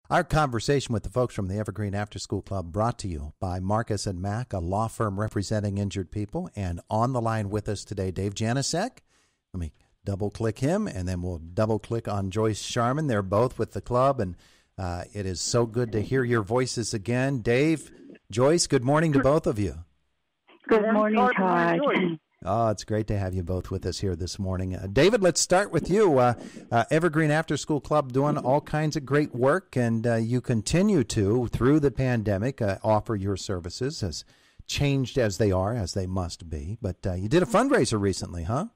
Our conversation with the folks from the Evergreen After School Club brought to you by Marcus and Mack, a law firm representing injured people. And on the line with us today, Dave Janusek. Let me double-click him, and then we'll double-click on Joyce Sharman. They're both with the club, and it is so good to hear your voices again. Dave, Joyce, good morning to both of you. Good morning, Todd. Oh, it's great to have you both with us here this morning. David, let's start with you. Evergreen After School Club doing all kinds of great work, and you continue to, through the pandemic, offer your services as changed as they are, as they must be. But you did a fundraiser recently, huh?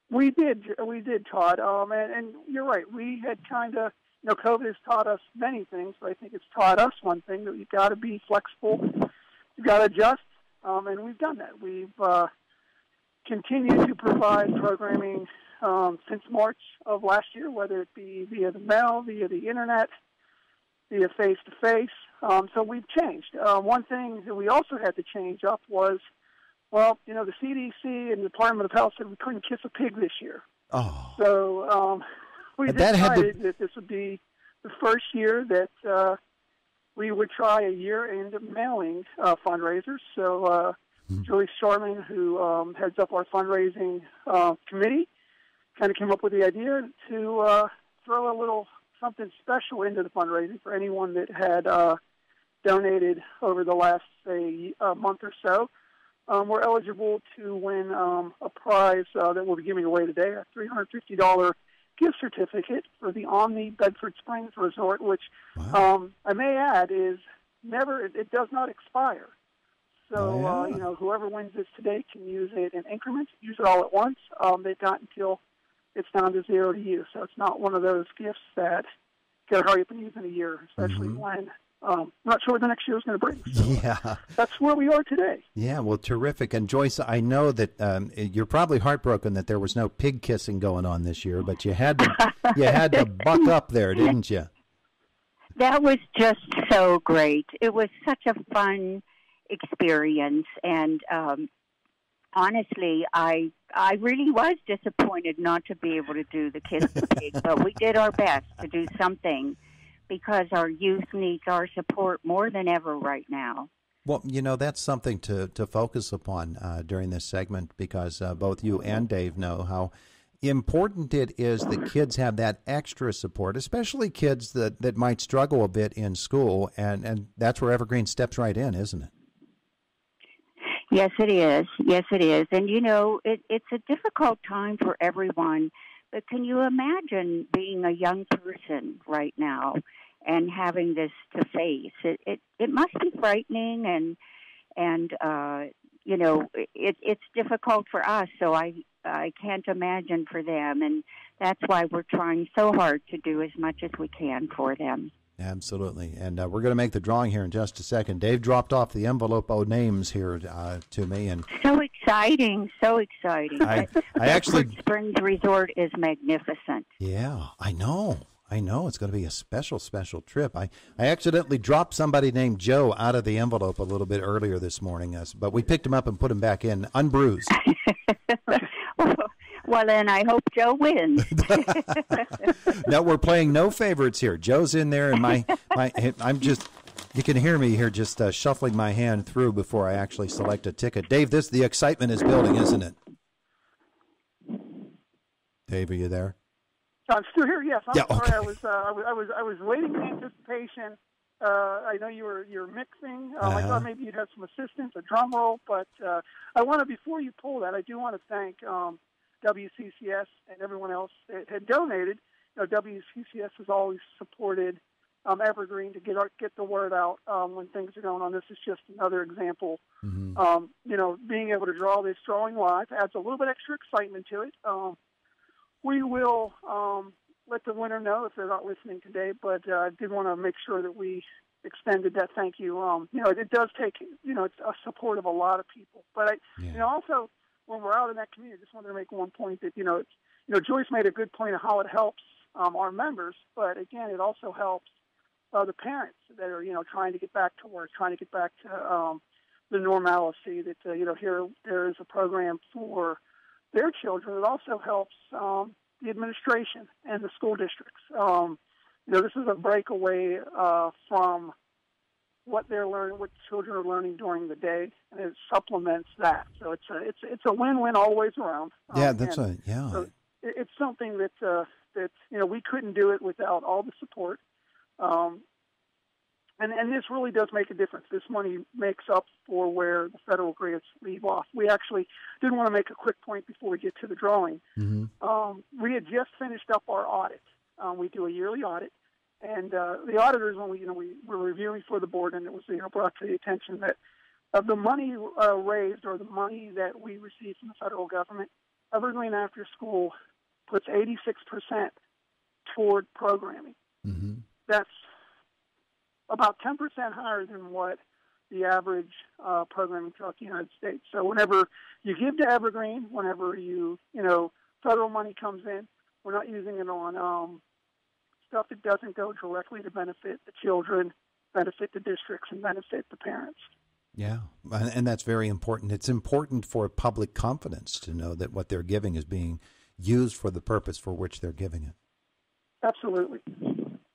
We did, Todd. And you're right. We had kind of, COVID has taught us many things, but I think it's taught us one thing, that you've got to be flexible, you've got to adjust, and we've done that. We've continued to provide programming since March of last year, whether it be via the mail, via the internet, via face-to-face. So we've changed. One thing that we also had to change up was, the CDC and the Department of Health said we couldn't kiss a pig this year. Oh. So we decided that this would be the first year that we would try a year-end mailing fundraisers. So Joyce Sharman, who heads up our fundraising committee, kind of came up with the idea to throw a little something special into the fundraising for anyone that had donated over the last, say, a month or so. We're eligible to win a prize that we'll be giving away today, a $350 gift certificate for the Omni Bedford Springs Resort, which I may add is it does not expire. So, whoever wins this today can use it in increments, use it all at once. They've got until it's down to zero to use. So it's not one of those gifts that you got to hurry up and use in a year, especially when I'm not sure what the next year is going to bring. So yeah. That's where we are today. Yeah, well, terrific. And Joyce, I know that you're probably heartbroken that there was no pig kissing going on this year, but you had to buck up there, didn't you? That was just so great. It was such a fun experience, and honestly, I really was disappointed not to be able to do the kiss the pig, but we did our best to do something because our youth needs our support more than ever right now. Well, that's something to focus upon during this segment, because both you and Dave know how important it is that kids have that extra support, especially kids that might struggle a bit in school, and that's where Evergreen steps right in, isn't it? Yes, it is. Yes, it is. And, it's a difficult time for everyone, but can you imagine being a young person right now and having this to face? It must be frightening, and it's difficult for us, so I can't imagine for them, and that's why we're trying so hard to do as much as we can for them. Absolutely. And we're going to make the drawing here in just a second. Dave dropped off the envelope of names here to me. And so exciting, so exciting. I actually... Springs Resort is magnificent. Yeah, I know. It's going to be a special, special trip. I accidentally dropped somebody named Joe out of the envelope a little bit earlier this morning, but we picked him up and put him back in, unbruised. Well, then I hope Joe wins. No, we're playing no favorites here. Joe's in there, and I'm just, you can hear me here just shuffling my hand through before I actually select a ticket. Dave, the excitement is building, isn't it? Dave, are you there? I'm still here. Yes, I'm sorry. Okay. I was waiting in anticipation. I know you're mixing. I thought maybe you'd have some assistance, a drum roll, but I want to, before you pull that, I do want to thank WCCS and everyone else that had donated. WCCS has always supported Evergreen to get the word out when things are going on. This is just another example. Mm-hmm. Being able to draw this drawing live adds a little bit extra excitement to it. We will let the winner know if they're not listening today, but I did want to make sure that we extended that thank you. It does take, it's a support of a lot of people. But also, when we're out in that community, I just wanted to make one point that, Joyce made a good point of how it helps our members, but again, it also helps the parents that are, trying to get back to work, trying to get back to the normalcy that, here there is a program for their children. It also helps the administration and the school districts. this is a breakaway from what they're learning, what children are learning during the day, and it supplements that. So it's a win-win all the way around. So it's something that we couldn't do it without all the support. And this really does make a difference. This money makes up for where the federal grants leave off. We actually did want to make a quick point before we get to the drawing. Mm-hmm. We had just finished up our audit. We do a yearly audit, and the auditors, when we were reviewing for the board, and it was brought to the attention that of the money raised or the money that we receive from the federal government, Evergreen After School puts 86% toward programming. Mm-hmm. That's about 10% higher than what the average programming throughout the United States. So whenever you give to Evergreen, whenever federal money comes in, we're not using it on stuff that doesn't go directly to benefit the children, benefit the districts, and benefit the parents. Yeah, and that's very important. It's important for public confidence to know that what they're giving is being used for the purpose for which they're giving it. Absolutely.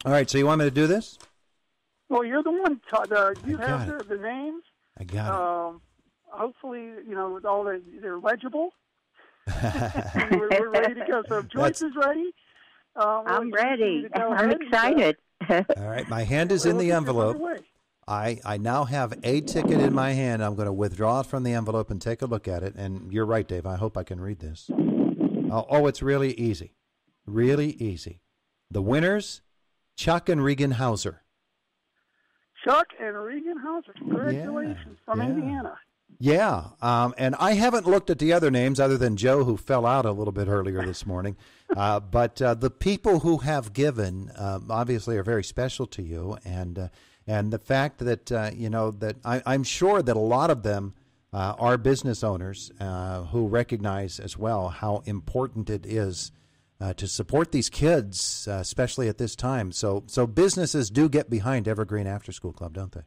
All right, so you want me to do this? Well, you're the one. You have the names. I got it. Hopefully, with all they're legible. we're ready to go. So Joyce is ready. I'm ready. I'm excited. All right, my hand is in the envelope. I now have a ticket in my hand. I'm going to withdraw it from the envelope and take a look at it. And you're right, Dave. I hope I can read this. Oh, it's really easy. Really easy. The winners, Chuck and Regan Hauser. Chuck and Regan Hauser. Congratulations from Indiana. Yeah, and I haven't looked at the other names other than Joe, who fell out a little bit earlier this morning. But the people who have given obviously are very special to you, and the fact that that I'm sure that a lot of them are business owners who recognize as well how important it is to support these kids, especially at this time. So businesses do get behind Evergreen After School Club, don't they?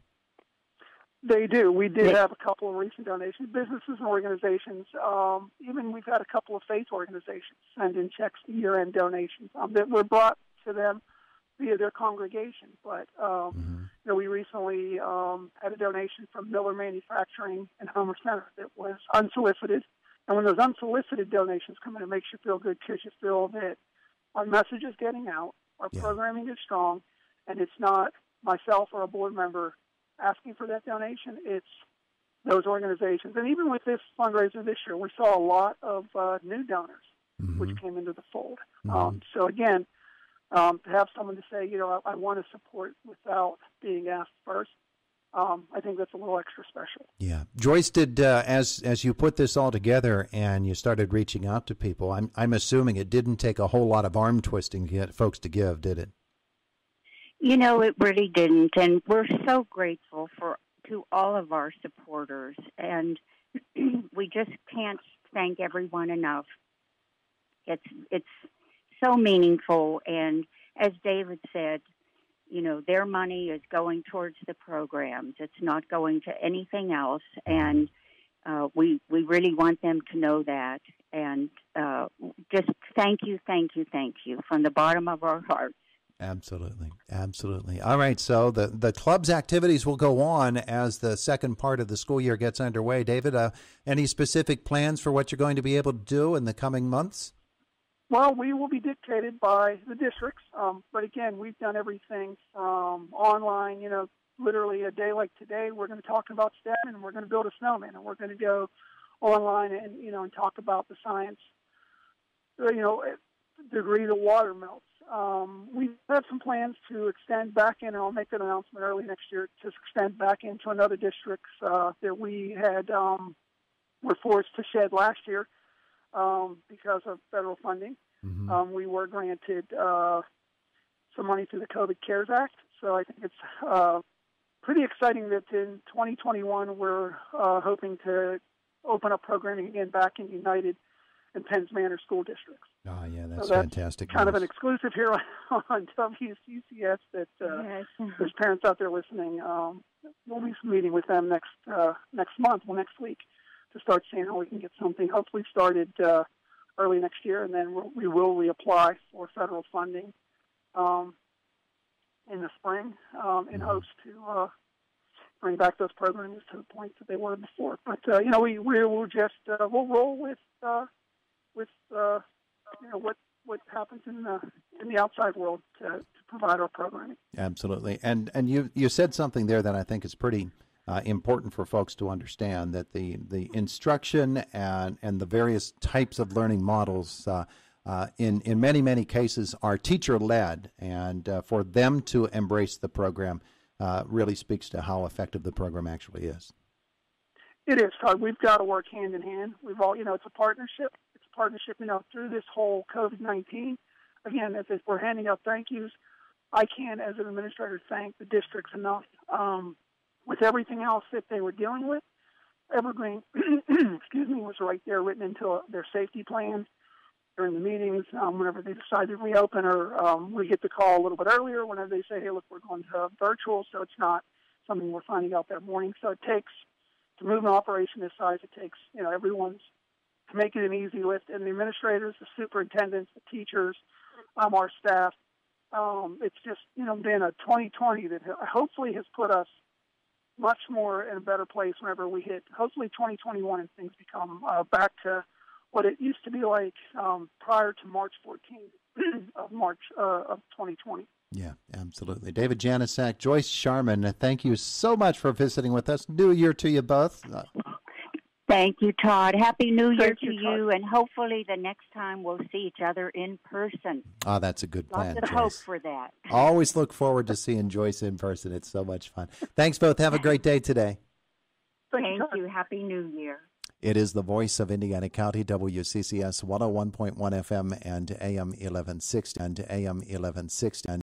They do. We did have a couple of recent donations, businesses and organizations. Even we've had a couple of faith organizations send in checks to year-end donations that were brought to them via their congregation. But we recently had a donation from Miller Manufacturing and Homer Center that was unsolicited. And when those unsolicited donations come in, it makes you feel good because you feel that our message is getting out, our programming is strong, and it's not myself or a board member asking for that donation. It's those organizations. And even with this fundraiser this year, we saw a lot of new donors, which came into the fold. So again, to have someone to say, I want to support without being asked first, I think that's a little extra special. Yeah. Joyce, did as you put this all together and you started reaching out to people, I'm assuming it didn't take a whole lot of arm twisting to get folks to give, did it? It really didn't, and we're so grateful to all of our supporters, and we just can't thank everyone enough. It's so meaningful, and as David said, their money is going towards the programs. It's not going to anything else, and we really want them to know that. And just thank you from the bottom of our hearts. Absolutely. Absolutely. All right, so the club's activities will go on as the second part of the school year gets underway. David, any specific plans for what you're going to be able to do in the coming months? Well, we will be dictated by the districts, but again, we've done everything from online, literally a day like today, we're going to talk about STEM, and we're going to build a snowman, and we're going to go online and, and talk about the science, degree the water melts. We have some plans to extend back in, and I'll make that announcement early next year, to extend back into another districts that we had were forced to shed last year because of federal funding. We were granted some money through the COVID CARES Act, so I think it's pretty exciting that in 2021 we're hoping to open up programming again back in United and Penns Manor school districts. Oh, yeah, that's so fantastic. Kind of an exclusive here on WCCS that there's parents out there listening. We'll be meeting with them next next week, to start seeing how we can get something hopefully started early next year, and then we will reapply for federal funding. in the spring in hopes to bring back those programs to the point that they were before. But we will just we'll roll with what happens in the outside world to provide our programming. Absolutely, and you said something there that I think is pretty important for folks to understand, that the instruction and the various types of learning models in many cases are teacher led, and for them to embrace the program really speaks to how effective the program actually is. It is, Todd. We've got to work hand in hand. We've all, it's a partnership. It's a partnership, through this whole COVID-19. Again, if we're handing out thank yous, I can't, as an administrator, thank the districts enough. With everything else that they were dealing with, Evergreen, was right there written into their safety plans during the meetings, whenever they decide to reopen, or we get the call a little bit earlier whenever they say, hey, look, we're going to virtual, so it's not something we're finding out that morning. So it takes, to move an operation this size, it takes, everyone's, to make it an easy lift, and the administrators, the superintendents, the teachers, our staff. It's just, been a 2020 that hopefully has put us much more in a better place whenever we hit, hopefully 2021, and things become back to what it used to be like prior to March 14th of 2020. Yeah, absolutely. David Janusek, Joyce Sharman, thank you so much for visiting with us. New Year to you both. Thank you, Todd. Happy New Year to you, you, and hopefully the next time we'll see each other in person. Oh, that's a good plan, Lots of Joyce. hope for that. Always look forward to seeing Joyce in person. It's so much fun. Thanks both. Have a great day today. Thank you. Happy New Year. It is the voice of Indiana County, WCCS 101.1 FM and AM 1160 and AM 1160.